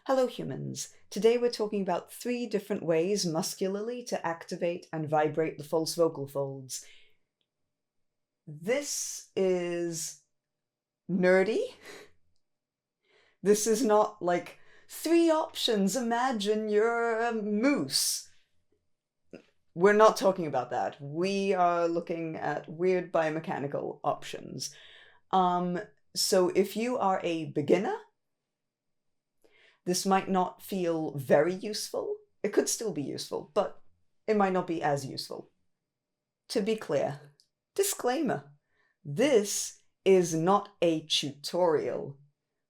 Hello humans! Today we're talking about 3 different ways muscularly to activate and vibrate the false vocal folds. This is nerdy. This is not like 3 options, imagine you're a moose. We're not talking about that. We are looking at weird biomechanical options. So if you are a beginner, this might not feel very useful. It could still be useful, but it might not be as useful. To be clear, disclaimer, this is not a tutorial.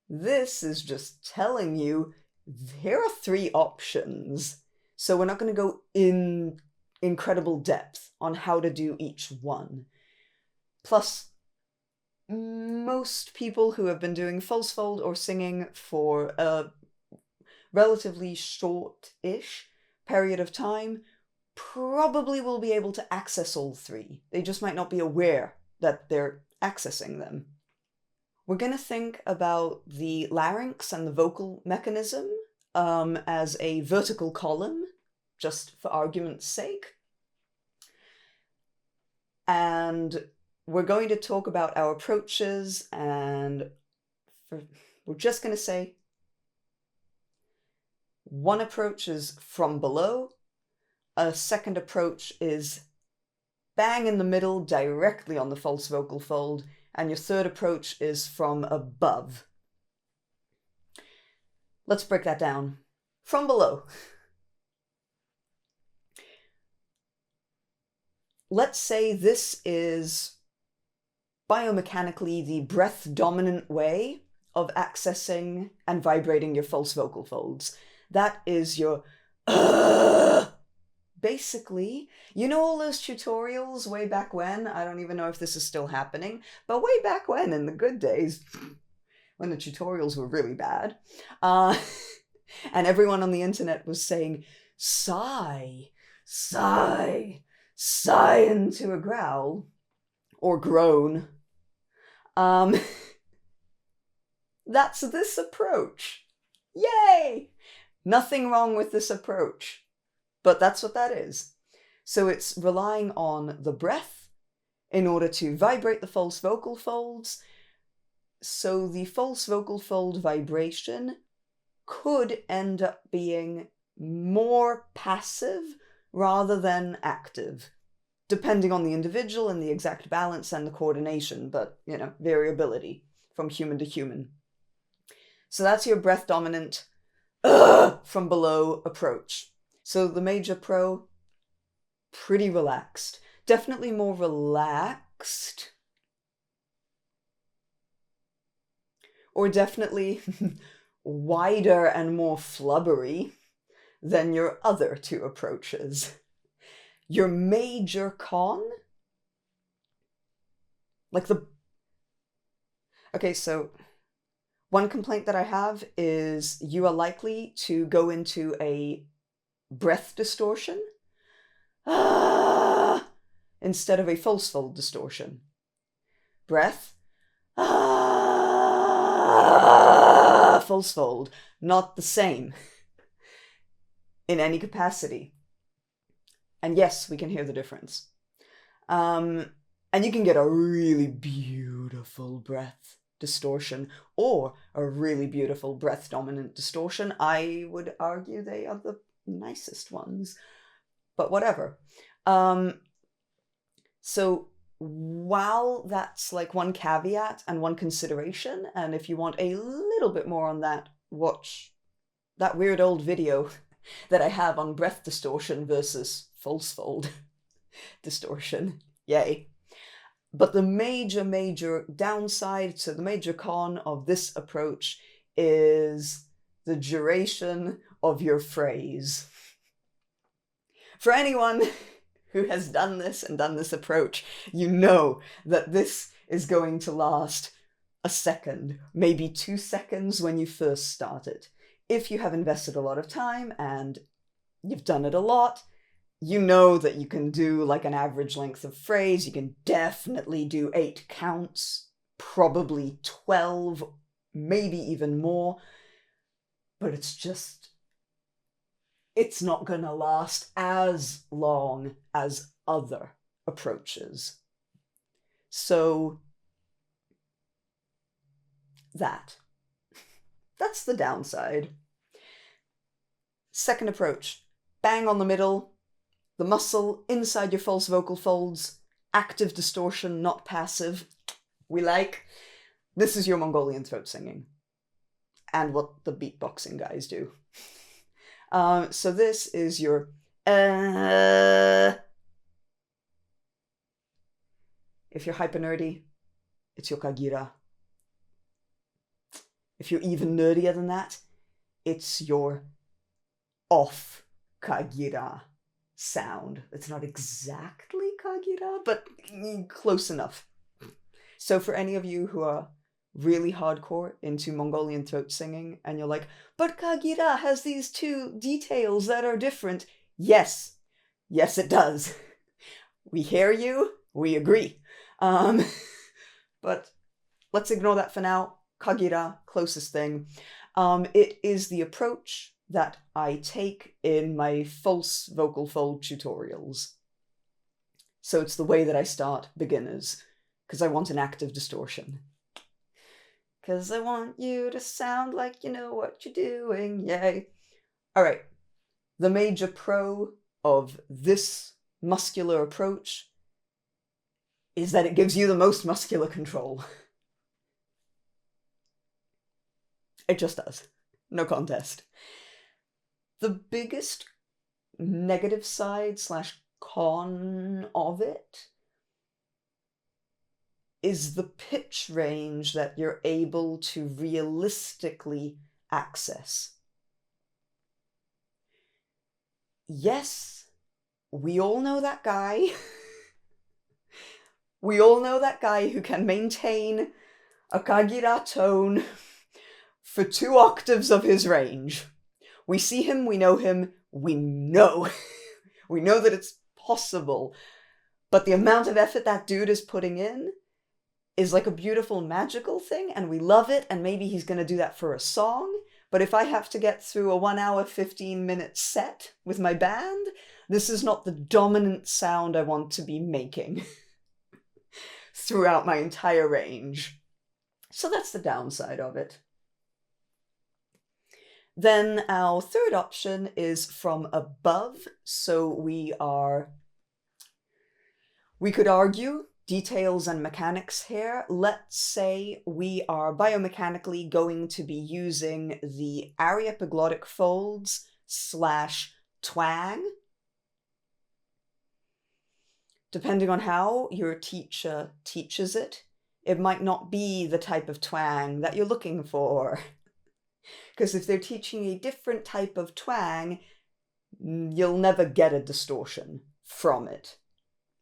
This is just telling you here are 3 options. So we're not going to go in incredible depth on how to do each one. Plus, most people who have been doing false fold or singing for a relatively short-ish period of time probably will be able to access all 3. They just might not be aware that they're accessing them. We're going to think about the larynx and the vocal mechanism as a vertical column, just for argument's sake. And we're going to talk about our approaches, and we're just going to say one approach is from below, a second approach is bang in the middle, directly on the false vocal fold, and your third approach is from above. Let's break that down. From below. Let's say this is biomechanically the breath-dominant way of accessing and vibrating your false vocal folds. That is your basically, you know all those tutorials way back when? I don't even know if this is still happening, but way back when, in the good days, when the tutorials were really bad, and everyone on the internet was saying, sigh, sigh, sigh into a growl, or groan. That's this approach. Yay! Nothing wrong with this approach, but that's what that is. So it's relying on the breath in order to vibrate the false vocal folds. So the false vocal fold vibration could end up being more passive rather than active, depending on the individual and the exact balance and the coordination, but, you know, variability from human to human. So that's your breath dominant from below approach. So the major pro, pretty relaxed. Definitely more relaxed. Or definitely wider and more flubbery than your other 2 approaches. Your major con? Okay, so one complaint that I have is you are likely to go into a breath distortion instead of a false fold distortion. Breath, false fold, not the same in any capacity. And yes, we can hear the difference. And you can get a really beautiful breath distortion or a really beautiful breath dominant distortion. I would argue they are the nicest ones, but whatever. So while that's like one caveat and one consideration, and if you want a little bit more on that, watch that weird old video that I have on breath distortion versus false fold distortion. Yay. But the major downside, so the major con of this approach is the duration of your phrase. For anyone who has done this and done this approach, you know that this is going to last a second, maybe 2 seconds when you first start it. If you have invested a lot of time and you've done it a lot, you know that you can do like an average length of phrase. You can definitely do 8 counts, probably 12, maybe even more. but it's not gonna last as long as other approaches. So that's the downside. Second approach, bang on the middle, the muscle inside your false vocal folds, active distortion, not passive. We like. This is your Mongolian throat singing, and what the beatboxing guys do. So this is your If you're hyper nerdy, it's your Kagira. If you're even nerdier than that, it's your off Kagira sound. It's not exactly Kagira, but close enough. So for any of you who are really hardcore into Mongolian throat singing and you're like, but Kagira has these two details that are different. Yes, it does. We hear you, we agree. But let's ignore that for now. Kagira, closest thing. It is the approach that I take in my false vocal fold tutorials. So it's the way that I start beginners, because I want an active distortion. Because I want you to sound like you know what you're doing, yay. All right, the major pro of this muscular approach is that it gives you the most muscular control. It just does. No contest. The biggest negative side / con of it is the pitch range that you're able to realistically access. Yes, we all know that guy. We all know that guy who can maintain a Kagira tone for 2 octaves of his range. We see him, we know him, we know. We know that it's possible. But the amount of effort that dude is putting in is like a beautiful magical thing, and we love it, and maybe he's going to do that for a song. But if I have to get through a 1 hour, 15-minute set with my band, this is not the dominant sound I want to be making throughout my entire range. So that's the downside of it. Then our third option is from above. So we could argue details and mechanics here. Let's say we are biomechanically going to be using the aryepiglottic folds / twang. Depending on how your teacher teaches it, it might not be the type of twang that you're looking for. Because if they're teaching a different type of twang, you'll never get a distortion from it.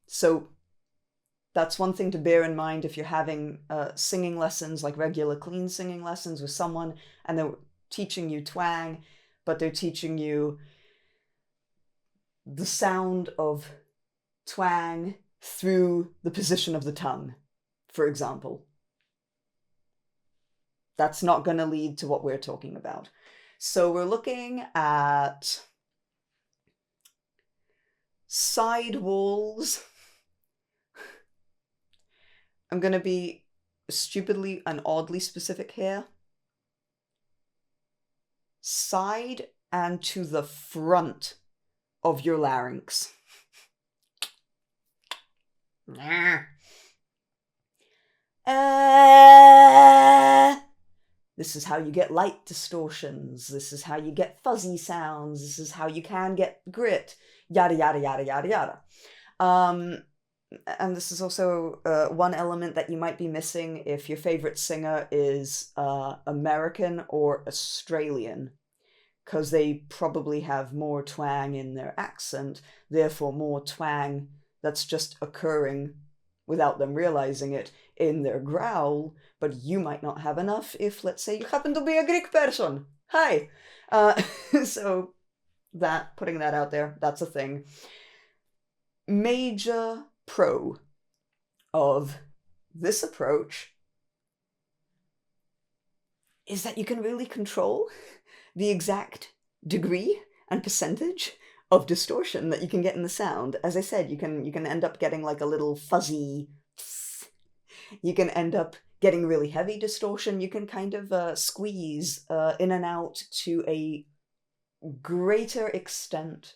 So that's one thing to bear in mind if you're having singing lessons, like regular clean singing lessons with someone, and they're teaching you twang, but they're teaching you the sound of twang through the position of the tongue, for example. That's not going to lead to what we're talking about. So we're looking at side walls. I'm going to be stupidly and oddly specific here. Side and to the front of your larynx. This is how you get light distortions. This is how you get fuzzy sounds. This is how you can get grit. Yada, yada, yada, yada, yada. And this is also one element that you might be missing if your favorite singer is American or Australian, because they probably have more twang in their accent, therefore more twang that's just occurring without them realizing it in their growl, but you might not have enough if, let's say, you happen to be a Greek person. Hi! So putting that out there, that's a thing. Major pro of this approach is that you can really control the exact degree and percentage of distortion that you can get in the sound. As I said, you can end up getting like a little fuzzy pss. You can end up getting really heavy distortion. You can kind of squeeze in and out to a greater extent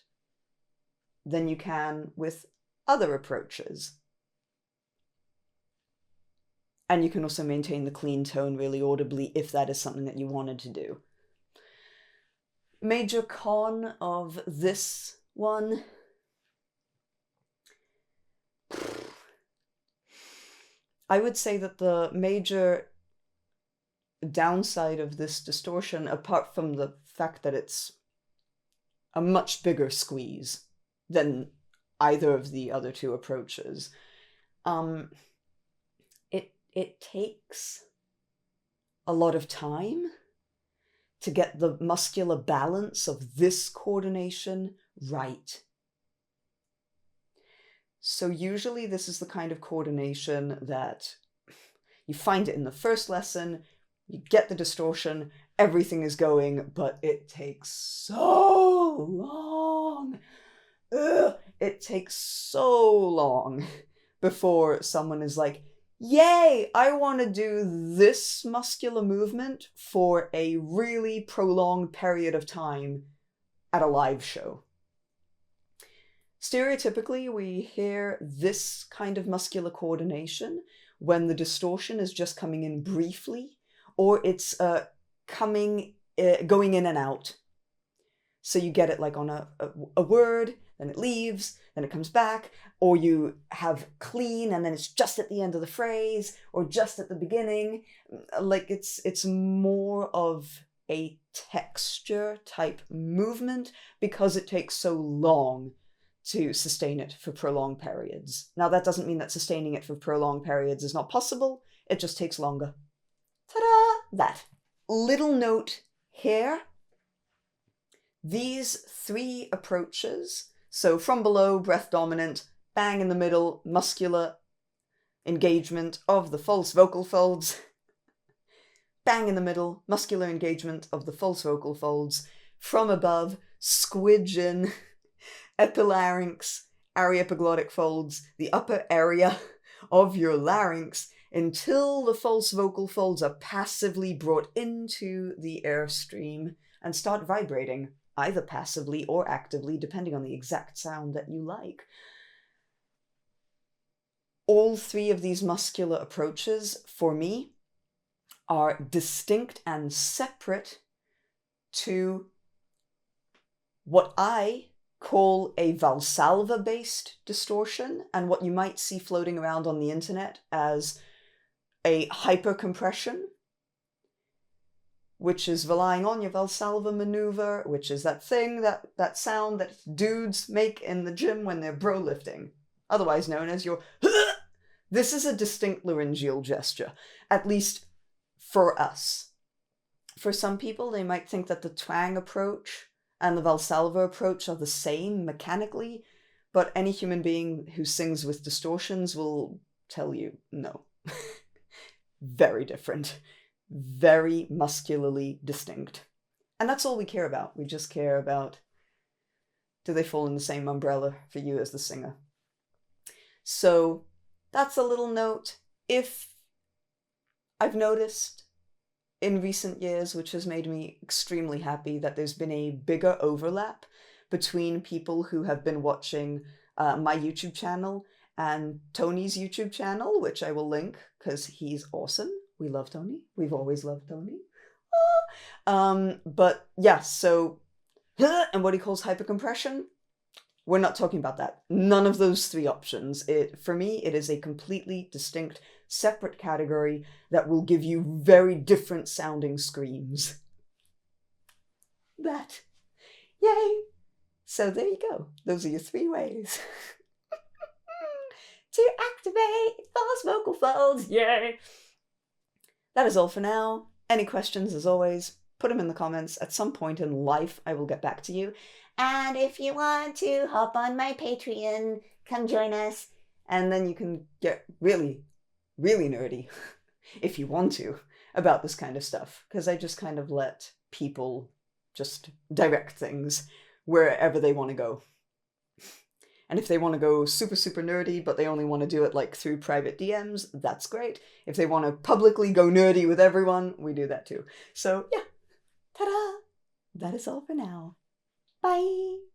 than you can with other approaches. And you can also maintain the clean tone really audibly if that is something that you wanted to do. Major con of this one? I would say that the major downside of this distortion, apart from the fact that it's a much bigger squeeze than either of the other two approaches, it takes a lot of time to get the muscular balance of this coordination right. So usually this is the kind of coordination that you find it in the first lesson, you get the distortion, everything is going, but it takes so long. It takes so long before someone is like, yay, I want to do this muscular movement for a really prolonged period of time at a live show. Stereotypically, we hear this kind of muscular coordination when the distortion is just coming in briefly, or it's going in and out. So you get it like on a word, then it leaves, then it comes back, or you have clean and then it's just at the end of the phrase, or just at the beginning. Like it's more of a texture type movement because it takes so long to sustain it for prolonged periods. Now that doesn't mean that sustaining it for prolonged periods is not possible, it just takes longer. Ta-da! That. Little note here. These three approaches, so from below, breath dominant, bang in the middle, muscular engagement of the false vocal folds, bang in the middle, muscular engagement of the false vocal folds, from above, squidge in, epilarynx, aryepiglottic folds, the upper area of your larynx, until the false vocal folds are passively brought into the airstream and start vibrating, either passively or actively, depending on the exact sound that you like. All three of these muscular approaches, for me, are distinct and separate to what I call a Valsalva-based distortion, and what you might see floating around on the internet as a hypercompression, which is relying on your Valsalva maneuver, which is that thing, that sound that dudes make in the gym when they're bro lifting, otherwise known as your This is a distinct laryngeal gesture, at least for us. For some people, they might think that the twang approach and the Valsalva approach are the same mechanically, but any human being who sings with distortions will tell you no. Very different. Very muscularly distinct. And that's all we care about. We just care about, do they fall in the same umbrella for you as the singer? So that's a little note. If I've noticed in recent years, which has made me extremely happy, that there's been a bigger overlap between people who have been watching my YouTube channel and Tony's YouTube channel, which I will link because he's awesome. We love Tony. We've always loved Tony. But yeah, so, and what he calls hypercompression, we're not talking about that. None of those three options. For me, it is a completely distinct, separate category that will give you very different sounding screams. That. Yay! So there you go. Those are your three ways to activate false vocal folds. Yay! That is all for now. Any questions, as always, put them in the comments. At some point in life, I will get back to you. And if you want to hop on my Patreon, come join us. And then you can get really, really nerdy, if you want to, about this kind of stuff. Because I just kind of let people just direct things wherever they want to go. And if they want to go super, super nerdy, but they only want to do it like through private DMs, that's great. If they want to publicly go nerdy with everyone, we do that too. So yeah, ta-da! That is all for now. Bye!